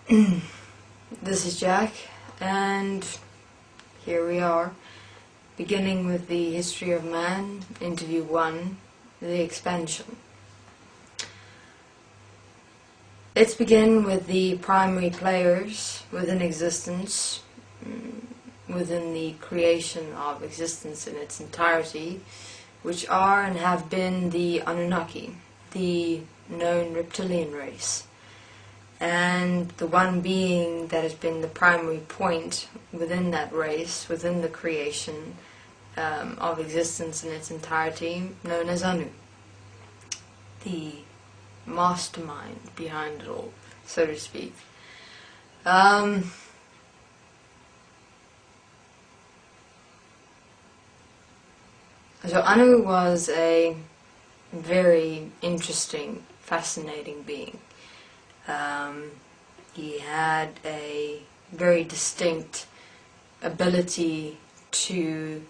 This is Jack, and here we are, beginning with the history of man, interview 1, the expansion. Let's begin with the primary players within existence, within the creation of existence in its entirety, which are and have been the Anunnaki, the known reptilian race. And the one being that has been the primary point within that race, within the creation of existence in its entirety, known as Anu, the mastermind behind it all, so to speak. So Anu was a very interesting, fascinating being. He had a very distinct ability to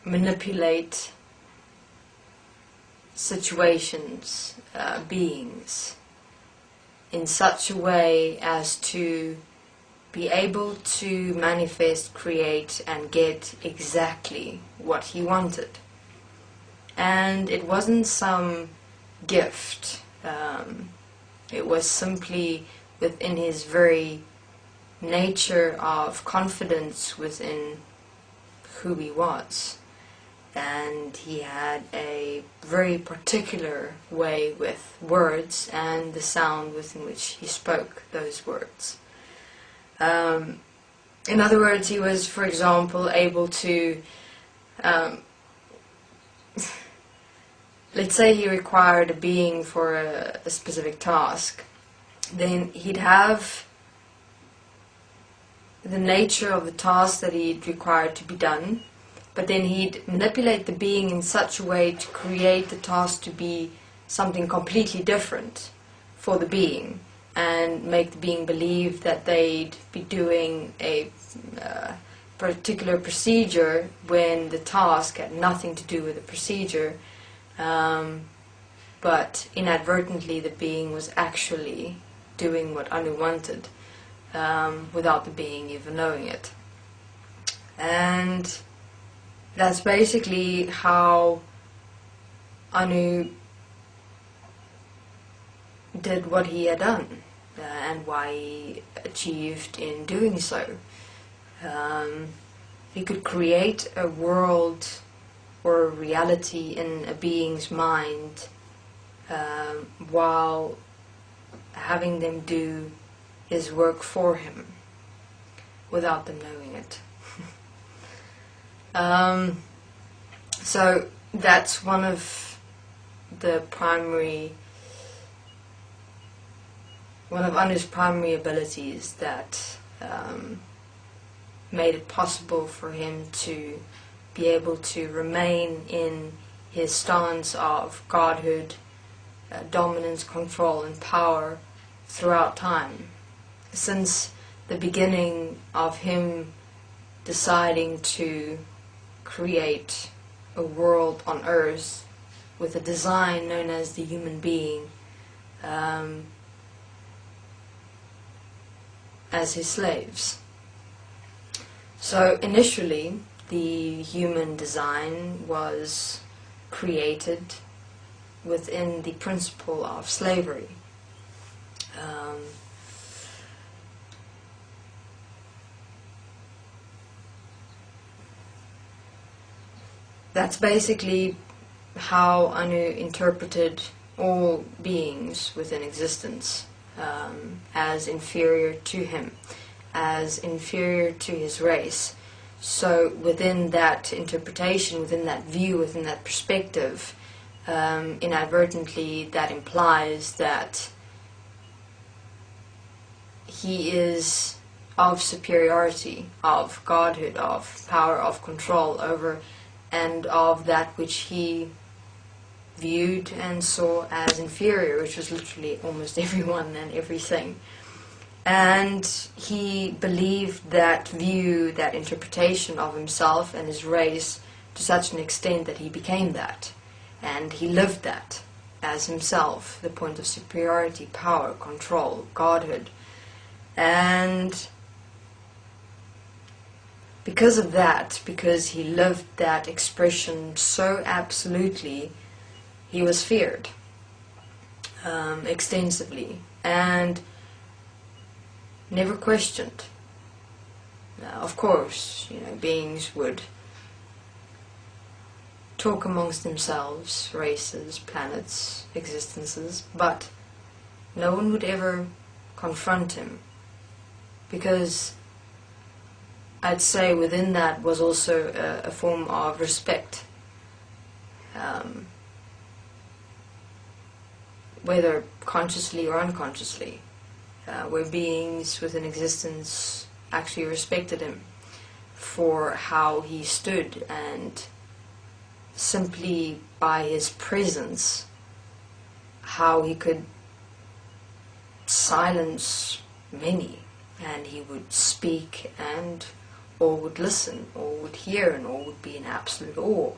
manipulate situations, beings, in such a way as to be able to manifest, create, and get exactly what he wanted. And it wasn't some gift. It was simply within his very nature of confidence within who he was. And he had a very particular way with words and the sound within which he spoke those words. In other words, he was, for example, able to let's say he required a being for a specific task, then he'd have the nature of the task that he'd required to be done, but then he'd manipulate the being in such a way to create the task to be something completely different for the being, and make the being believe that they'd be doing a particular procedure when the task had nothing to do with the procedure. But inadvertently the being was actually doing what Anu wanted, without the being even knowing it. And that's basically how Anu did what he had done, and why he achieved in doing so. He could create a world or a reality in a being's mind, while having them do his work for him without them knowing it. So that's one of Anu's primary abilities that made it possible for him to be able to remain in his stance of godhood, dominance, control, and power throughout time. Since the beginning of him deciding to create a world on earth with a design known as the human being, as his slaves. So initially, the human design was created within the principle of slavery. That's basically how Anu interpreted all beings within existence, as inferior to him, as inferior to his race. So within that interpretation, within that view, within that perspective, inadvertently that implies that he is of superiority, of godhood, of power, of control over, and of that which he viewed and saw as inferior, which was literally almost everyone and everything. And he believed that view, that interpretation of himself and his race to such an extent that he became that. And he lived that. as himself, the point of superiority, power, control, godhood. And because of that, because he lived that expression so absolutely, he was feared extensively and never questioned. Now, of course, beings would talk amongst themselves, races, planets, existences, but no one would ever confront him, because I'd say within that was also a form of respect, whether consciously or unconsciously, where beings within existence actually respected him for how he stood, and simply by his presence, how he could silence many, and he would speak, and all would listen, all would hear, and all would be in absolute awe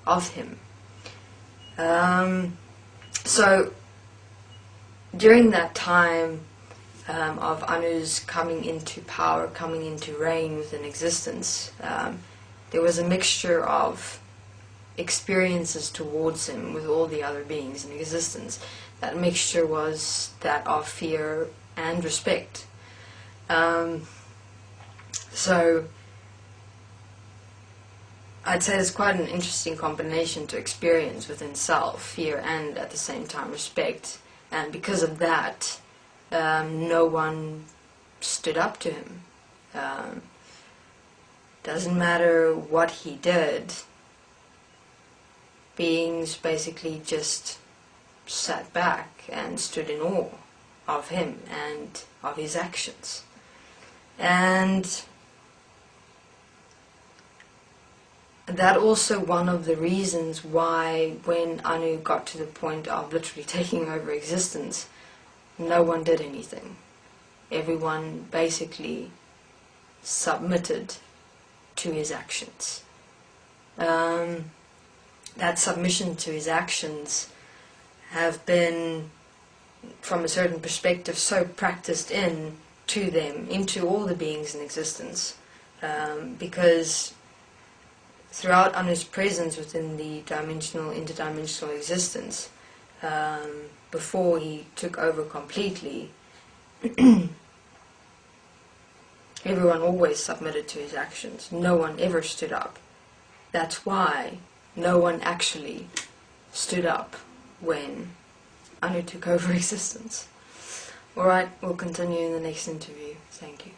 of him. So during that time of Anu's coming into power, coming into reign within existence, there was a mixture of experiences towards him with all the other beings in existence. That mixture was that of fear and respect. So I'd say it's quite an interesting combination to experience within self, fear and at the same time respect. And because of that, no one stood up to him. Doesn't matter what he did, beings basically just sat back and stood in awe of him and of his actions. And that also one of the reasons why when Anu got to the point of literally taking over existence, no one did anything. Everyone basically submitted to his actions. That submission to his actions have been, from a certain perspective, so practiced into them, into all the beings in existence, because throughout Anu's presence within the interdimensional existence, before he took over completely, everyone always submitted to his actions. No one ever stood up. That's why no one actually stood up when Anu took over existence. Alright, we'll continue in the next interview. Thank you.